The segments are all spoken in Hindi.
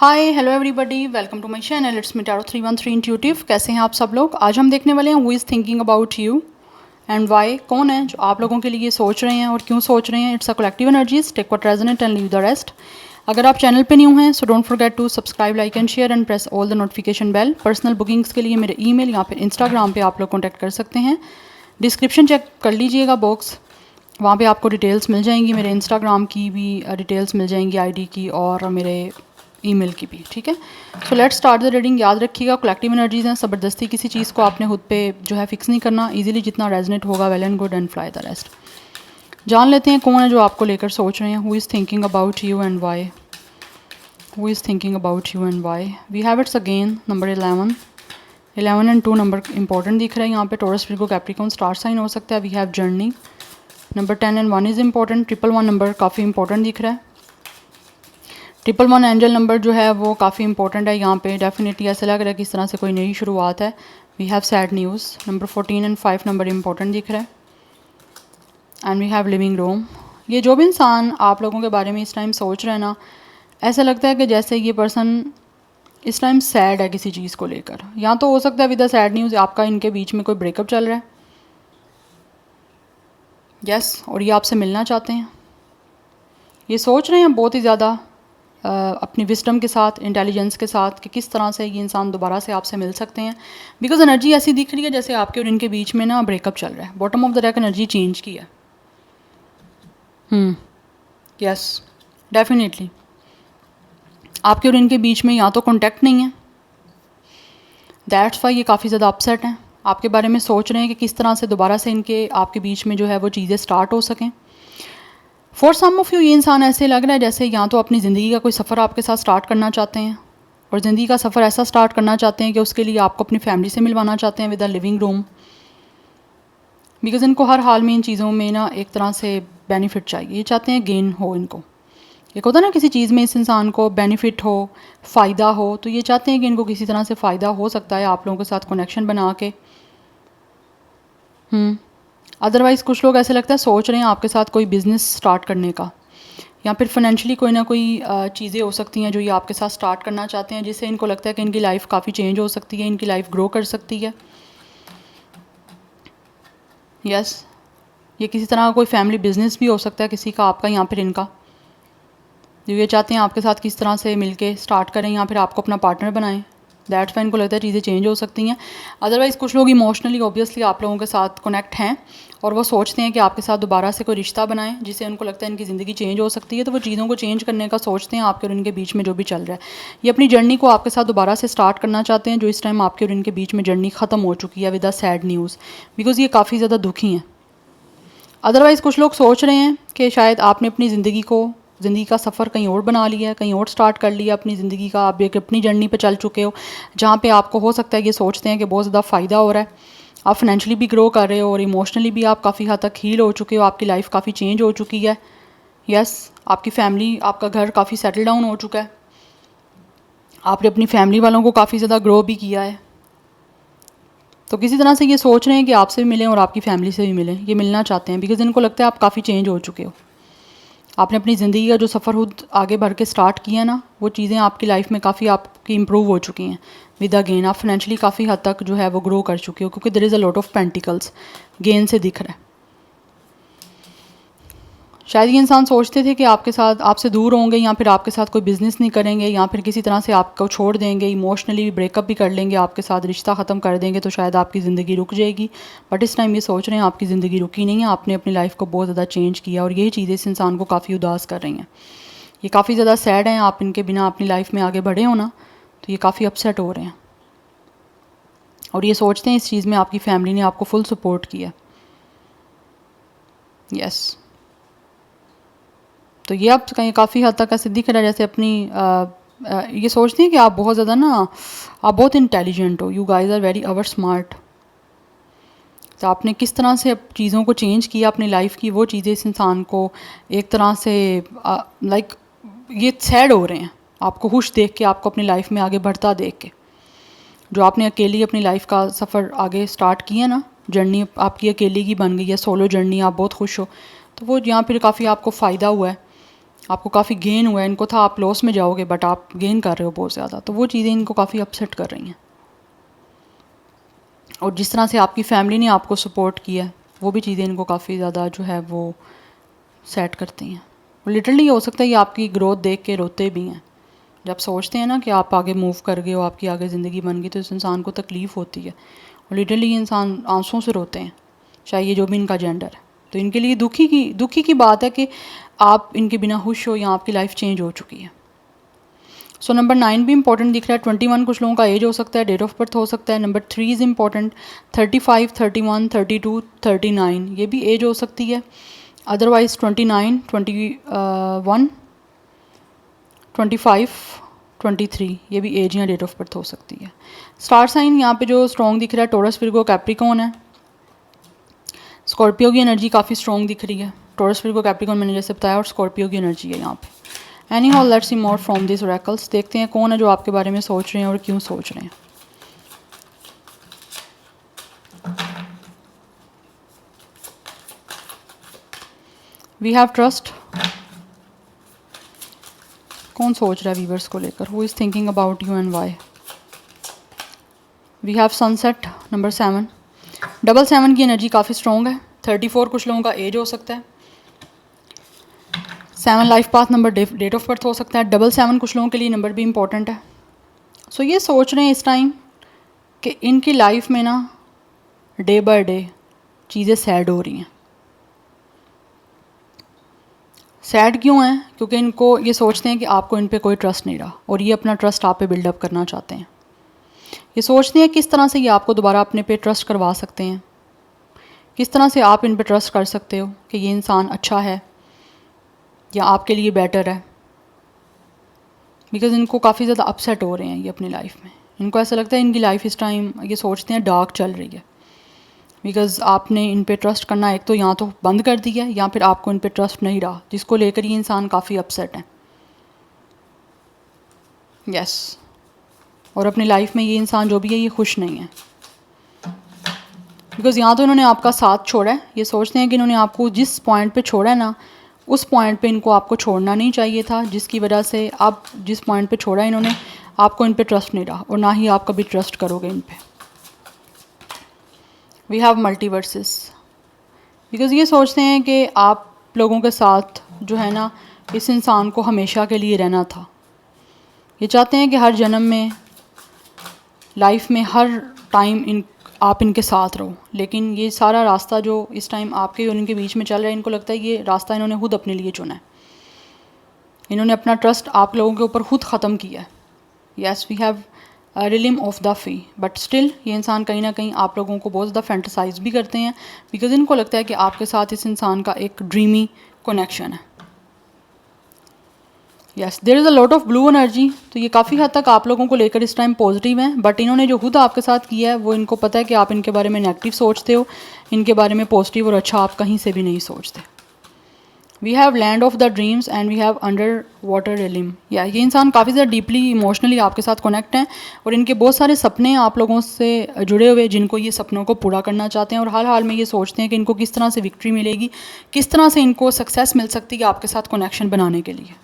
Hi hello everybody, welcome to my channel. It's me tarot 313 intuitive. कैसे हैं आप सब लोग? आज हम देखने वाले हैं who is thinking about you and why. कौन है जो आप लोगों के लिए सोच रहे हैं और क्यों सोच रहे हैं? It's a collective energies, take what resonate and leave the rest. अगर आप चैनल पे न्यू हैं so don't forget to subscribe, like and share and press all the notification bell. Personal bookings के लिए मेरे ईमेल या फिर इंस्टाग्राम पे आप लोग कॉन्टैक्ट कर सकते हैं। डिस्क्रिप्शन चेक कर लीजिएगा बॉक्स, वहाँ पे आपको डिटेल्स मिल जाएंगी। मेरे इंस्टाग्राम की भी डिटेल्स मिल जाएंगी, आईडी की और मेरे ईमेल की भी। ठीक है, so let's start the reading. याद रखिएगा कलेक्टिव एनर्जीज हैं, ज़बरदस्ती किसी चीज़ को आपने खुद पे जो है फिक्स नहीं करना। इजीली जितना रेजनेट होगा well and good and fly the rest. जान लेते हैं कौन है जो आपको लेकर सोच रहे हैं। Who is thinking about you and why? Who is thinking about you and why? We have it's again number 11 and 2 number important दिख रहा है यहाँ पे। Taurus, Virgo, Capricorn, star sign हो सकता है। We have journey. Number 10 and 1 is important. 111 number काफ़ी इंपॉर्टेंट दिख रहा है। 111 एंजल नंबर जो है वो काफ़ी इंपॉर्टेंट है यहाँ पे। डेफिनेटली ऐसा लग रहा है कि इस तरह से कोई नई शुरुआत है। We have sad news. Number 14 and 5 number important दिख रहा है। And we have living room. ये जो भी इंसान आप लोगों के बारे में इस टाइम सोच रहे हैं ना, ऐसा लगता है कि जैसे ये पर्सन इस टाइम सैड है किसी चीज़ को लेकर। या तो हो सकता है विद द सैड न्यूज़ आपका इनके बीच में कोई ब्रेकअप चल रहा है। यस, और ये आपसे मिलना चाहते हैं। ये सोच रहे हैं बहुत ही ज़्यादा अपनी विस्डम के साथ, इंटेलिजेंस के साथ कि किस तरह से ये इंसान दोबारा से आपसे मिल सकते हैं। बिकॉज एनर्जी ऐसी दिख रही है जैसे आपके और इनके बीच में ना ब्रेकअप चल रहा है। Bottom of the deck energy change की है। यस, डेफिनेटली आपके और इनके बीच में या तो कॉन्टैक्ट नहीं है, दैट्स वाई ये काफ़ी ज़्यादा अपसेट हैं। आपके बारे में सोच रहे हैं कि किस तरह से दोबारा से इनके आपके बीच में जो है वो चीज़ें स्टार्ट हो सकें। फॉर सम ऑफ़ यू ये इंसान ऐसे लग रहा है जैसे या तो अपनी ज़िंदगी का कोई सफ़र आपके साथ स्टार्ट करना चाहते हैं, और ज़िंदगी का सफ़र ऐसा स्टार्ट करना चाहते हैं कि उसके लिए आपको अपनी फैमिली से मिलवाना चाहते हैं with a living room. Because इनको हर हाल में इन चीज़ों में ना एक तरह से बेनिफिट चाहिए। ये चाहते हैं गेन हो इनको। एक होता है ना किसी चीज़ में इस इंसान को बेनिफिट हो, फ़ायदा हो, तो ये चाहते हैं कि इनको किसी तरह से फ़ायदा हो सकता है आप लोगों के साथ कनेक्शन बना के। अदरवाइज़ कुछ लोग ऐसे लगता है सोच रहे हैं आपके साथ कोई बिज़नेस स्टार्ट करने का, या फिर फाइनेंशियली कोई ना कोई चीज़ें हो सकती हैं जो ये आपके साथ स्टार्ट करना चाहते हैं, जिससे इनको लगता है कि इनकी लाइफ काफ़ी चेंज हो सकती है, इनकी लाइफ ग्रो कर सकती है। यस, ये किसी तरह का कोई फैमिली बिजनेस भी हो सकता है किसी का, आपका या फिर इनका, जो ये चाहते हैं आपके साथ किस तरह से मिलके स्टार्ट करें या फिर आपको अपना पार्टनर बनाएं। दैट्स वाई इनको लगता है चीज़ें चेंज हो सकती हैं। अदरवाइज़ कुछ लोग इमोशनली ऑब्वियसली आप लोगों के साथ कनेक्ट हैं और वो सोचते हैं कि आपके साथ दोबारा से कोई रिश्ता बनाएं जिससे उनको लगता है इनकी ज़िंदगी चेंज हो सकती है, तो वो चीज़ों को चेंज करने का सोचते हैं आपके और इनके बीच में जो भी चल रहा है। ये अपनी जर्नी को आपके साथ दोबारा से स्टार्ट करना चाहते हैं, जो इस टाइम आपके और इनके बीच में जर्नी ख़त्म हो चुकी है with a sad news, because ये काफ़ी ज़्यादा दुखी हैं। अदरवाइज़ कुछ लोग सोच रहे हैं कि शायद आपने अपनी ज़िंदगी का सफ़र कहीं और बना लिया है, कहीं और स्टार्ट कर लिया अपनी ज़िंदगी का। आप एक अपनी जर्नी पे चल चुके हो जहाँ पे आपको हो सकता है ये सोचते हैं कि बहुत ज़्यादा फ़ायदा हो रहा है, आप फाइनेंशियली भी ग्रो कर रहे हो और इमोशनली भी आप काफ़ी हद तक हील हो चुके हो, आपकी लाइफ काफ़ी चेंज हो चुकी है। यस, आपकी फैमिली, आपका घर काफ़ी सेटल डाउन हो चुका है, आपने अपनी फैमिली वालों को काफ़ी ज़्यादा ग्रो भी किया है। तो किसी तरह से ये सोच रहे हैं कि आपसे भी मिलें और आपकी फैमिली से भी मिलें, ये मिलना चाहते हैं बिकॉज़ इनको लगता है आप काफ़ी चेंज हो चुके हो। आपने अपनी ज़िंदगी का जो सफ़र खुद आगे बढ़ के स्टार्ट किया ना, वो चीज़ें आपकी लाइफ में काफ़ी आपकी इंप्रूव हो चुकी हैं विद अ गेन। आप फाइनेंशियली काफ़ी हद तक जो है वो ग्रो कर चुके हो, क्योंकि there is a lot of pentacles gain से दिख रहा है। शायद ये इंसान सोचते थे कि आपके साथ आपसे दूर होंगे या फिर आपके साथ कोई बिज़नेस नहीं करेंगे या फिर किसी तरह से आपको छोड़ देंगे, इमोशनली ब्रेकअप भी कर लेंगे, आपके साथ रिश्ता ख़त्म कर देंगे, तो शायद आपकी ज़िंदगी रुक जाएगी। बट इस टाइम ये सोच रहे हैं आपकी ज़िंदगी रुकी नहीं है, आपने अपनी लाइफ को बहुत ज़्यादा चेंज किया और यही चीज़ें इस इंसान को काफ़ी उदास कर रही हैं। ये काफ़ी ज़्यादा सैड हैं, आप इनके बिना अपनी लाइफ में आगे बढ़े हो ना, तो ये काफ़ी अपसेट हो रहे हैं और ये सोचते हैं इस चीज़ में आपकी फैमिली ने आपको फुल सपोर्ट किया। यस, तो ये आप कहीं काफ़ी हद तक ऐसे दिख रहा है जैसे अपनी ये सोचते हैं कि आप बहुत ज़्यादा ना, आप बहुत इंटेलिजेंट हो, you guys are very our smart. तो आपने किस तरह से चीज़ों को चेंज किया अपनी लाइफ की, वो चीज़ें इस इंसान को एक तरह से लाइक ये सैड हो रहे हैं आपको खुश देख के, आपको अपनी लाइफ में आगे बढ़ता देख के। जो आपने अकेली अपनी लाइफ का सफ़र आगे स्टार्ट किया ना, जर्नी आपकी अकेली की बन गई है, सोलो जर्नी, आप बहुत खुश हो, तो वो यहाँ पर काफ़ी आपको फ़ायदा हुआ है। आपको काफ़ी गेन हुआ है, इनको था आप लॉस में जाओगे बट आप गेन कर रहे हो बहुत ज़्यादा, तो वो चीज़ें इनको काफ़ी अपसेट कर रही हैं। और जिस तरह से आपकी फैमिली ने आपको सपोर्ट किया वो भी चीज़ें इनको काफ़ी ज़्यादा जो है वो सेट करती हैं। लिटरली हो सकता है ये आपकी ग्रोथ देख के रोते भी हैं। जब सोचते हैं ना कि आप आगे मूव कर गए हो, आपकी आगे ज़िंदगी बन गई, तो इस इंसान को तकलीफ़ होती है और लिटरली ये इंसान आंसुओं से रोते हैं, चाहे ये जो भी इनका जेंडर है। तो इनके लिए दुखी की बात है कि आप इनके बिना खुश हो या आपकी लाइफ चेंज हो चुकी है। सो नंबर 9 भी इंपॉर्टेंट दिख रहा है। 21 कुछ लोगों का एज हो सकता है, डेट ऑफ बर्थ हो सकता है। Number 3 is important. 35, 31, 32, 39 ये भी एज हो सकती है। अदरवाइज 29, 21, 25, 23 ये भी एज या डेट ऑफ बर्थ हो सकती है। स्टार साइन यहाँ पे जो स्ट्रॉन्ग दिख रहा है टोरस, विर्गो, कैप्रिकॉन है। स्कॉर्पियो की एनर्जी काफ़ी स्ट्रॉन्ग दिख रही है। टोरस, विर्गो, कैप्रिकॉन मैंने जैसे बताया, और स्कॉर्पियो की एनर्जी है यहाँ पे। Any how let's see more from this oracles. देखते हैं कौन है जो आपके बारे में सोच रहे हैं और क्यों सोच रहे हैं। We have trust. कौन सोच रहा है वीवर्स को लेकर? Who is thinking about you and why? We have sunset number 7। Double 7 की एनर्जी काफ़ी स्ट्रॉन्ग है। 34 कुछ लोगों का एज हो सकता है। 7 life path number, date of birth हो सकता है। डबल 7 कुछ लोगों के लिए नंबर भी इंपॉर्टेंट है। सो ये सोच रहे हैं इस टाइम कि इनकी लाइफ में ना डे बाय डे चीज़ें सैड हो रही हैं। सैड क्यों है? क्योंकि इनको ये सोचते हैं कि आपको इन पे कोई ट्रस्ट नहीं रहा और ये अपना ट्रस्ट आप पे बिल्डअप करना चाहते हैं। ये सोचते हैं किस तरह से ये आपको दोबारा अपने पे ट्रस्ट करवा सकते हैं, किस तरह से आप इन पे ट्रस्ट कर सकते हो कि ये इंसान अच्छा है या आपके लिए बेटर है। बिकॉज़ इनको काफ़ी ज़्यादा अपसेट हो रहे हैं ये अपनी लाइफ में। इनको ऐसा लगता है इनकी लाइफ इस टाइम ये सोचते हैं डार्क चल रही है। बिकॉज़ आपने इन पे ट्रस्ट करना एक तो यहाँ तो बंद कर दिया या फिर आपको इन पे ट्रस्ट नहीं रहा, जिसको लेकर ये इंसान काफ़ी अपसेट है। यस और अपनी लाइफ में ये इंसान जो भी है ये खुश नहीं है। बिकॉज़ यहाँ तो इन्होंने आपका साथ छोड़ा है। ये सोचते हैं कि इन्होंने आपको जिस पॉइंट पे छोड़ा है ना, उस पॉइंट पे इनको आपको छोड़ना नहीं चाहिए था, जिसकी वजह से आप जिस पॉइंट पे छोड़ा इन्होंने, आपको इन पे ट्रस्ट नहीं रहा और ना ही आप कभी ट्रस्ट करोगे इन पे। We have multiverses. बिकॉज़ ये सोचते हैं कि आप लोगों के साथ जो है ना, इस इंसान को हमेशा के लिए रहना था। ये चाहते हैं कि हर जन्म में, लाइफ में हर टाइम आप इनके साथ रहो। लेकिन ये सारा रास्ता जो इस टाइम आपके और इनके बीच में चल रहा है, इनको लगता है ये रास्ता इन्होंने खुद अपने लिए चुना है। इन्होंने अपना ट्रस्ट आप लोगों के ऊपर खुद ख़त्म किया है। Yes we have realm of the free, but still ये इंसान कहीं ना कहीं आप लोगों को बहुत ज़्यादा फैंटसाइज भी करते हैं। बिकॉज इनको लगता है कि आपके साथ इस इंसान का एक ड्रीमी कनेक्शन है। Yes there is a lot of blue energy. तो ये काफ़ी हद तक आप लोगों को लेकर इस टाइम पॉजिटिव हैं, बट इन्होंने जो खुद आपके साथ किया है वो इनको पता है कि आप इनके बारे में नेगेटिव सोचते हो, इनके बारे में पॉजिटिव और अच्छा आप कहीं से भी नहीं सोचते। We have land of the dreams and we have under water realm. या ये इंसान काफ़ी ज़्यादा डीपली इमोशनली आपके साथ कनेक्ट हैं और इनके बहुत सारे सपने हैं आप लोगों से जुड़े हुए, जिनको ये सपनों को पूरा करना चाहते हैं और हाल हाल में ये सोचते हैं कि इनको किस तरह से विक्ट्री मिलेगी, किस तरह से इनको सक्सेस मिल सकती है आपके साथ कनेक्शन बनाने के लिए।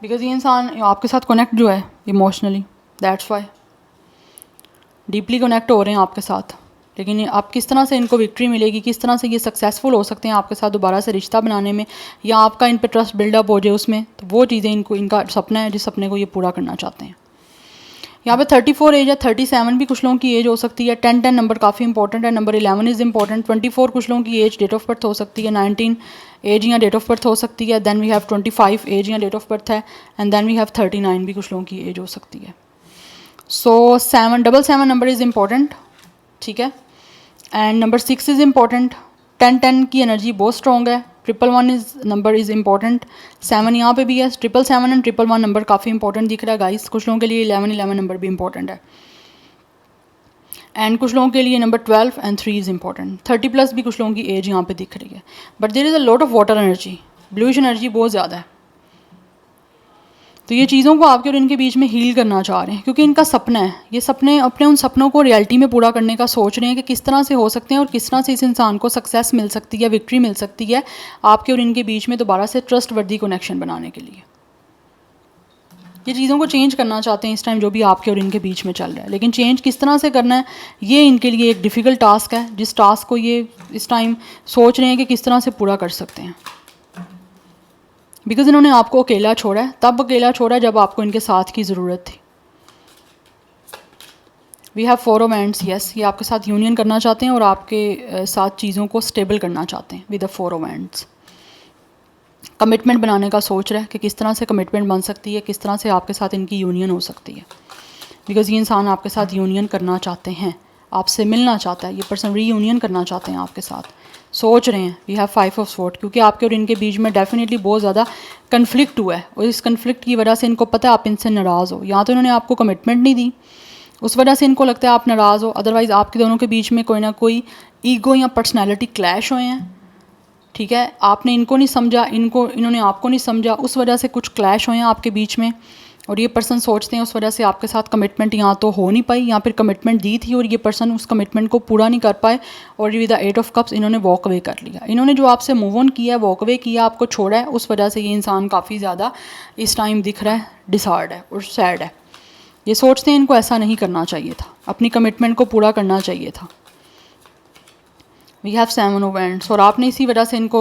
बिकॉज ये इंसान आपके साथ कनेक्ट जो है emotionally, that's why deeply connect हो रहे हैं आपके साथ। लेकिन आप किस तरह से इनको विक्ट्री मिलेगी, किस तरह से ये सक्सेसफुल हो सकते हैं आपके साथ दोबारा से रिश्ता बनाने में, या आपका इन पे ट्रस्ट बिल्डअप हो जाए उसमें, तो वो चीज़ें इनको, इनका सपना है जिस सपने को ये पूरा करना चाहते हैं। यहाँ पे 34 एज है। 37 भी कुछ लोगों की एज हो सकती है। 10 नंबर काफ़ी इंपॉर्टेंट है। Number 11 is important. 24 कुछ लोगों की एज, डेट ऑफ बर्थ हो सकती है। 19 एज या डेट ऑफ बर्थ हो सकती है। देन वी हैव 25 एज या डेट ऑफ बर्थ है। एंड देन वी हैव 39 भी कुछ लोगों की एज हो सकती है। सो 7 नंबर इज़ इंपॉर्टेंट, ठीक है। And number 6 is important. 10 की एनर्जी बहुत स्ट्रॉन्ग है। 111 इज़ नंबर इज़ इंपॉर्टेंट। 7 यहाँ पे भी है। 777 एंड 111 नंबर काफ़ी इंपॉर्टेंट दिख रहा है गाइस। कुछ लोगों के लिए 11 नंबर भी इंपॉर्टेंट है। एंड कुछ लोगों के लिए नंबर 12 एंड 3 इज़ इंपॉर्टेंट। 30+ भी कुछ लोगों की एज यहाँ पे दिख रही है। But there is a lot of water energy, bluish energy बहुत ज़्यादा है। तो ये चीज़ों को आपके और इनके बीच में हील करना चाह रहे हैं, क्योंकि इनका सपना है, ये सपने अपने उन सपनों को रियलिटी में पूरा करने का सोच रहे हैं कि किस तरह से हो सकते हैं और किस तरह से इस इंसान को सक्सेस मिल सकती है, विक्ट्री मिल सकती है आपके और इनके बीच में दोबारा से ट्रस्ट वर्दी कनेक्शन बनाने के लिए। ये चीज़ों को चेंज करना चाहते हैं इस टाइम जो भी आपके और इनके बीच में चल रहा है, लेकिन चेंज किस तरह से करना है ये इनके लिए एक डिफ़िकल्ट टास्क है, जिस टास्क को ये इस टाइम सोच रहे हैं कि किस तरह से पूरा कर सकते हैं। बिकॉज इन्होंने आपको अकेला छोड़ा है, तब अकेला छोड़ा है जब आपको इनके साथ की ज़रूरत थी। We have 4 of wands, yes, ये आपके साथ यूनियन करना चाहते हैं और आपके साथ चीज़ों को स्टेबल करना चाहते हैं with the 4 of wands. Commitment बनाने का सोच रहा है कि किस तरह से कमिटमेंट बन सकती है, किस तरह से आपके साथ इनकी यूनियन हो सकती है। बिकॉज़ ये इंसान आपके साथ यूनियन करना चाहते हैं, आपसे मिलना चाहता है, ये पर्सन रीयूनियन करना चाहते हैं आपके साथ, सोच रहे हैं। वी हैव 5 ऑफ स्वॉर्ड, क्योंकि आपके और इनके बीच में डेफिनेटली बहुत ज़्यादा कन्फ्लिक्ट हुआ है और इस कन्फ्लिक्ट की वजह से इनको पता है आप इनसे नाराज़ हो। या तो इन्होंने आपको कमिटमेंट नहीं दी, उस वजह से इनको लगता है आप नाराज़ हो, अदरवाइज़ आपके दोनों के बीच में कोई ना कोई ईगो या पर्सनैलिटी क्लैश हुए हैं। ठीक है, आपने इनको नहीं समझा, इन्होंने आपको नहीं समझा, उस वजह से कुछ क्लैश हुए हैं आपके बीच में और ये पर्सन सोचते हैं उस वजह से आपके साथ कमिटमेंट यहाँ तो हो नहीं पाई, या फिर कमिटमेंट दी थी और ये पर्सन उस कमिटमेंट को पूरा नहीं कर पाए और विद द 8 ऑफ कप्स इन्होंने वॉक अवे कर लिया। इन्होंने जो आपसे मूव ऑन किया है, वॉक अवे किया, आपको छोड़ा है, उस वजह से ये इंसान काफ़ी ज़्यादा इस टाइम दिख रहा है डिसहार्ड है और सैड है। ये सोचते हैं इनको ऐसा नहीं करना चाहिए था, अपनी कमिटमेंट को पूरा करना चाहिए था। वी हैव 7 ऑफ वैंड्स, और आपने इसी वजह से इनको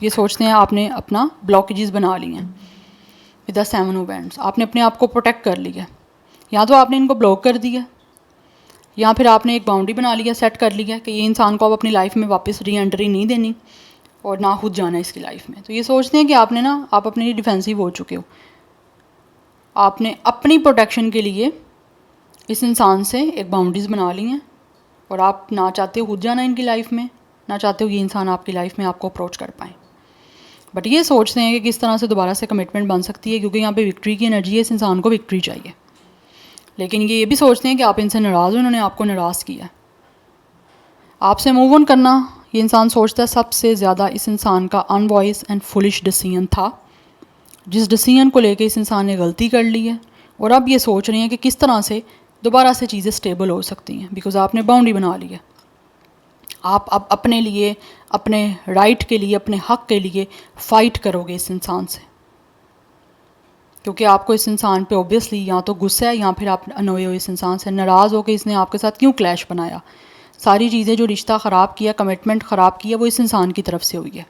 ये सोचते हैं आपने अपना ब्लॉकेजेस बना लिए हैं विद द 7 ऑफ वैंड्स। आपने अपने आप को प्रोटेक्ट कर लिया, या तो आपने इनको ब्लॉक कर दिया या फिर आपने एक बाउंड्री बना लिया, सेट कर लिया कि ये इंसान को अब अपनी लाइफ में वापस री एंट्री नहीं देनी और ना खुद जाना इसकी लाइफ में। तो ये सोचते हैं कि आपने ना, आप अपने लिए डिफेंसिव हो चुके हो, आपने अपनी प्रोटेक्शन के लिए इस इंसान से एक बाउंड्रीज़ बना ली हैं और आप ना चाहते हो खुद जाना इनकी लाइफ में, ना चाहते हो ये इंसान आपकी लाइफ में आपको अप्रोच कर पाएँ। बट ये सोचते हैं कि किस तरह से दोबारा से कमिटमेंट बन सकती है, क्योंकि यहाँ पे विक्ट्री की एनर्जी है, इस इंसान को विक्ट्री चाहिए। लेकिन ये भी सोचते हैं कि आप इनसे नाराज़ हो, इन्होंने आपको नाराज़ किया, आपसे मूव ऑन करना ये इंसान सोचता है सबसे ज़्यादा इस इंसान का अनवॉइस एंड फुलिश डिसीजन था, जिस डिसीजन को लेके इस इंसान ने गलती कर ली है। और अब ये सोच रहे हैं कि किस तरह से दोबारा से चीज़ें स्टेबल हो सकती हैं, बिकॉज आपने बाउंड्री बना ली है। आप अब अपने लिए, अपने राइट के लिए, अपने हक के लिए फ़ाइट करोगे इस इंसान से, क्योंकि आपको इस इंसान पे ऑब्वियसली या तो गुस्सा है या फिर आप अनोए हो इस इंसान से, नाराज़ हो कि इसने आपके साथ क्यों क्लैश बनाया। सारी चीज़ें जो रिश्ता ख़राब किया, कमिटमेंट ख़राब किया, वो इस इंसान की तरफ से हुई है।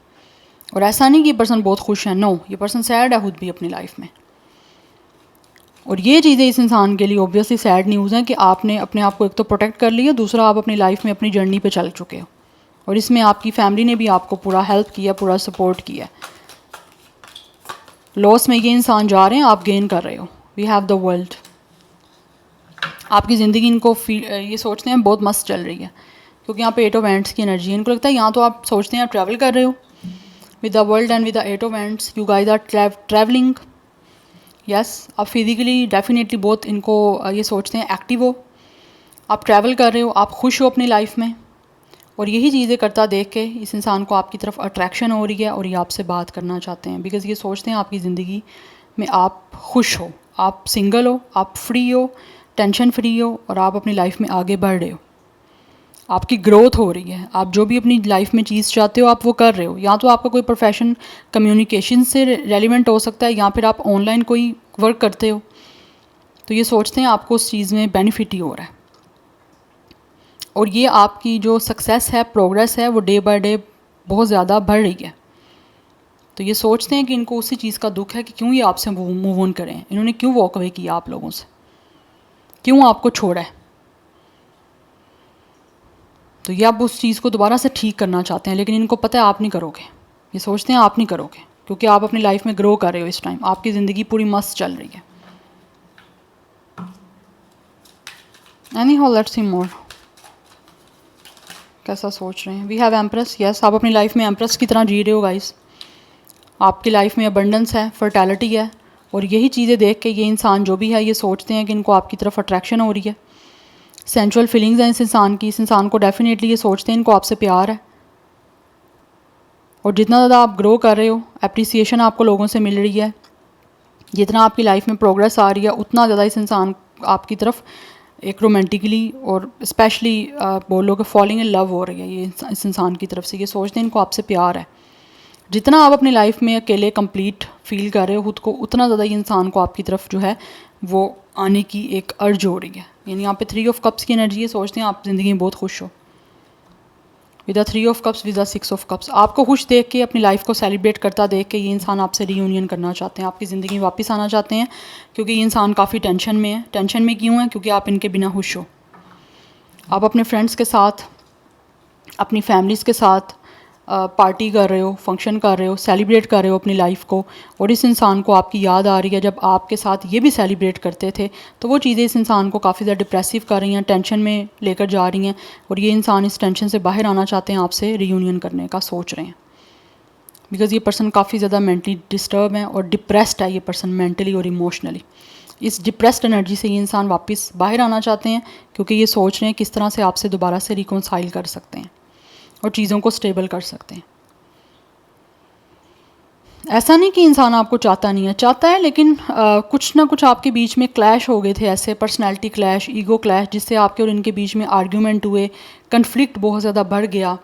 और ऐसा नहीं कि ये पर्सन बहुत खुश है, नो, ये पर्सन सैड है खुद भी अपनी लाइफ में। और ये चीज़ें इस इंसान के लिए ऑब्वियसली सैड न्यूज़ हैं कि आपने अपने आप को एक तो प्रोटेक्ट कर लिया, दूसरा आप अपनी लाइफ में अपनी जर्नी पे चल चुके हो और इसमें आपकी फैमिली ने भी आपको पूरा हेल्प किया, पूरा सपोर्ट किया। लॉस में ये इंसान जा रहे हैं, आप गेन कर रहे हो। वी हैव द वर्ल्ड, आपकी ज़िंदगी इनको ये सोचते हैं बहुत मस्त चल रही है, क्योंकि यहाँ पे 8 ऑफ वैंड्स की एनर्जी है। इनको लगता है यहाँ तो आप सोचते हैं आप ट्रैवल कर रहे हो with the world and with the 8 of wands, you guys are travelling, yes, आप फिजिकली डेफिनेटली बहुत इनको ये सोचते हैं एक्टिव हो, आप ट्रैवल कर रहे हो, आप खुश हो अपनी लाइफ में। और यही चीज़ें करता देख के इस इंसान को आपकी तरफ अट्रैक्शन हो रही है और ये आपसे बात करना चाहते हैं, बिकॉज़ ये सोचते हैं आपकी ज़िंदगी में आप खुश हो, आप सिंगल हो, आप फ्री हो, टेंशन फ्री हो और आप अपनी लाइफ में आगे बढ़ रहे हो, आपकी ग्रोथ हो रही है, आप जो भी अपनी लाइफ में चीज़ चाहते हो आप वो कर रहे हो। या तो आपका कोई प्रोफेशन कम्युनिकेशन से रेलिवेंट हो सकता है, या फिर आप ऑनलाइन कोई वर्क करते हो, तो ये सोचते हैं आपको उस चीज़ में बेनिफिट ही हो रहा है। और ये आपकी जो सक्सेस है, प्रोग्रेस है, वो डे बाय डे बहुत ज़्यादा बढ़ रही है। तो ये सोचते हैं कि इनको उसी चीज़ का दुख है कि क्यों ये आपसे मूव ऑन करें, इन्होंने क्यों वॉक अवे किया आप लोगों से, क्यों आपको छोड़ा है। तो ये अब उस चीज़ को दोबारा से ठीक करना चाहते हैं, लेकिन इनको पता है आप नहीं करोगे। ये सोचते हैं आप नहीं करोगे, क्योंकि आप अपनी लाइफ में ग्रो कर रहे हो इस टाइम, आपकी ज़िंदगी पूरी मस्त चल रही है। एनी हाउ लेट्स सी मोर, कैसा सोच रहे हैं। वी हैव एम्प्रेस, यस, आप अपनी लाइफ में एम्प्रेस की तरह जी रहे हो गाइस, आपकी लाइफ में अबंडेंस है, फर्टैलिटी है। और यही चीज़ें देख के ये इंसान जो भी है ये सोचते हैं कि इनको आपकी तरफ अट्रैक्शन हो रही है, सेंचुअल फीलिंग्स हैं इस इंसान की। इस इंसान को डेफिनेटली ये सोचते हैं इनको आपसे प्यार है। और जितना ज़्यादा आप ग्रो कर रहे हो, एप्रिसिएशन आपको लोगों से मिल रही है, जितना आपकी लाइफ में प्रोग्रेस आ रही है उतना ज़्यादा इस इंसान आपकी तरफ एक रोमांटिकली और स्पेशली बोलो कि फॉलिंग इन लव हो रही है ये इस इंसान की तरफ से। ये सोचते हैं इनको आपसे प्यार है। जितना आप अपनी लाइफ में अकेले कंप्लीट फील कर रहे हो खुद को, उतना ज़्यादा ये इंसान को आपकी तरफ जो है वो आने की एक अर्ज हो रही है। यानी यहाँ पे 3 ऑफ कप्स की एनर्जी है। सोचते हैं आप ज़िंदगी में बहुत खुश हो with 3 of cups, with 6 of cups. आपको खुश देख के, अपनी लाइफ को सेलिब्रेट करता देख के ये इंसान आपसे रीयूनियन करना चाहते हैं, आपकी ज़िंदगी में वापस आना चाहते हैं, क्योंकि ये इंसान काफ़ी टेंशन में है। टेंशन में क्यों है? क्योंकि आप इनके बिना खुश हो। आप अपने फ्रेंड्स के साथ, अपनी फैमिलीज़ के साथ पार्टी कर रहे हो, फंक्शन कर रहे हो, सेलिब्रेट कर रहे हो अपनी लाइफ को, और इस इंसान को आपकी याद आ रही है जब आपके साथ ये भी सेलिब्रेट करते थे। तो वो चीज़ें इस इंसान को काफ़ी ज़्यादा डिप्रेसिव कर रही हैं, टेंशन में लेकर जा रही हैं, और ये इंसान इस टेंशन से बाहर आना चाहते हैं, आपसे रीयूनियन करने का सोच रहे हैं। बिकॉज़ ये पर्सन काफ़ी ज़्यादा मेंटली डिस्टर्ब है और डिप्रेस्ड है ये पर्सन, मेंटली और इमोशनली। इस डिप्रेस्ड एनर्जी से ये इंसान वापस बाहर आना चाहते हैं, क्योंकि ये सोच रहे हैं किस तरह से आपसे दोबारा से रिकॉन्साइल कर सकते हैं और चीज़ों को स्टेबल कर सकते हैं। ऐसा नहीं कि इंसान आपको चाहता नहीं है, चाहता है, लेकिन कुछ ना कुछ आपके बीच में क्लैश हो गए थे, ऐसे पर्सनैलिटी क्लैश, ईगो क्लैश, जिससे आपके और इनके बीच में आर्ग्यूमेंट हुए, कन्फ्लिक्ट बहुत ज़्यादा बढ़ गया।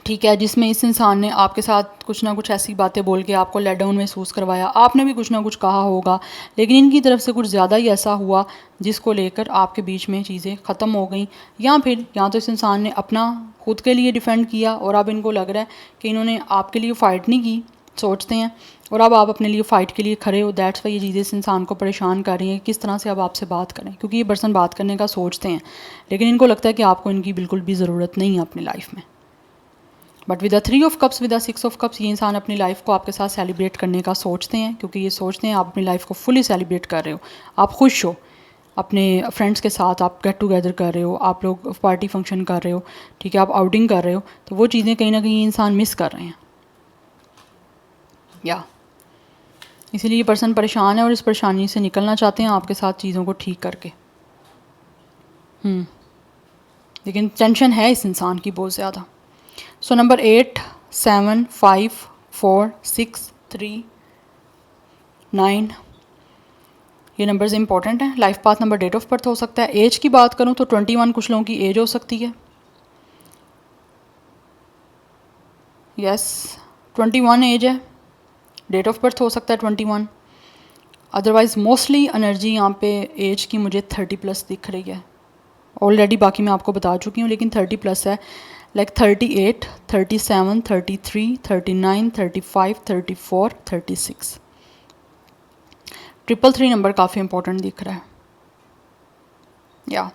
ठीक है, जिसमें इस इंसान ने आपके साथ कुछ ना कुछ ऐसी बातें बोल के आपको लेट डाउन महसूस करवाया। आपने भी कुछ ना कुछ कहा होगा, लेकिन इनकी तरफ से कुछ ज़्यादा ही ऐसा हुआ जिसको लेकर आपके बीच में चीज़ें ख़त्म हो गई। या फिर या तो इस इंसान ने अपना खुद के लिए डिफेंड किया और अब इनको लग रहा है कि इन्होंने आपके लिए फ़ाइट नहीं की, सोचते हैं, और अब आप अपने लिए फ़ाइट के लिए खड़े हो। दैट्स वाई ये चीज़ें इस इंसान को परेशान कर रही हैं, किस तरह से अब आपसे बात करें, क्योंकि ये पर्सन बात करने का सोचते हैं, लेकिन इनको लगता है कि आपको इनकी बिल्कुल भी ज़रूरत नहीं है अपनी लाइफ में। But with 3 of cups, with 6 of cups, ये इंसान अपनी लाइफ को आपके साथ सेलिब्रेट करने का सोचते हैं, क्योंकि ये सोचते हैं आप अपनी लाइफ को फुली सेलिब्रेट कर रहे हो, आप खुश हो, अपने फ्रेंड्स के साथ आप गेट टुगेदर कर रहे हो, आप लोग पार्टी फंक्शन कर रहे हो, ठीक है, आप आउटिंग कर रहे हो। तो वो चीज़ें कहीं ना कहीं ये इंसान मिस कर रहे हैं, या इसीलिए ये पर्सन परेशान है और इस परेशानी से निकलना चाहते हैं आपके साथ चीज़ों को ठीक करके। लेकिन टेंशन है इस इंसान की बहुत ज़्यादा। सो नंबर 8, 7, 5, 4, 6, 3, 9, ये नंबर्स इंपॉर्टेंट हैं। Life path number, date of birth हो सकता है। एज की बात करूं तो 21 कुछ लोगों की एज हो सकती है। यस, 21 एज है। डेट ऑफ बर्थ हो सकता है 21। अदरवाइज़ मोस्टली एनर्जी यहाँ पे एज की मुझे 30+ दिख रही है। ऑलरेडी बाकी मैं आपको बता चुकी हूँ, लेकिन 30+ है। लाइक 38, 37, 33, 39, 35, 34, 36। 333 नंबर काफ़ी इंपॉर्टेंट दिख रहा है। या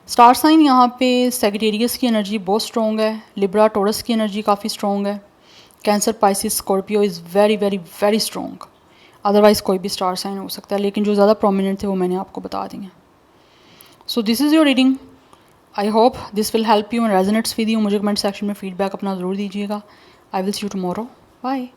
स्टार साइन यहाँ पे सेजिटेरियस की एनर्जी बहुत स्ट्रॉन्ग है। लिब्रा टोरस की एनर्जी काफ़ी स्ट्रॉन्ग है। Cancer, Pisces, Scorpio is very very very strong. Otherwise कोई भी स्टार साइन हो सकता है, लेकिन जो ज़्यादा प्रोमिनेंट थे वो मैंने आपको बता दी हैं। So this is your reading. I hope this will help you and resonates with you. मुझे कमेंट सेक्शन में फीडबैक अपना ज़रूर दीजिएगा। I will see you tomorrow. Bye.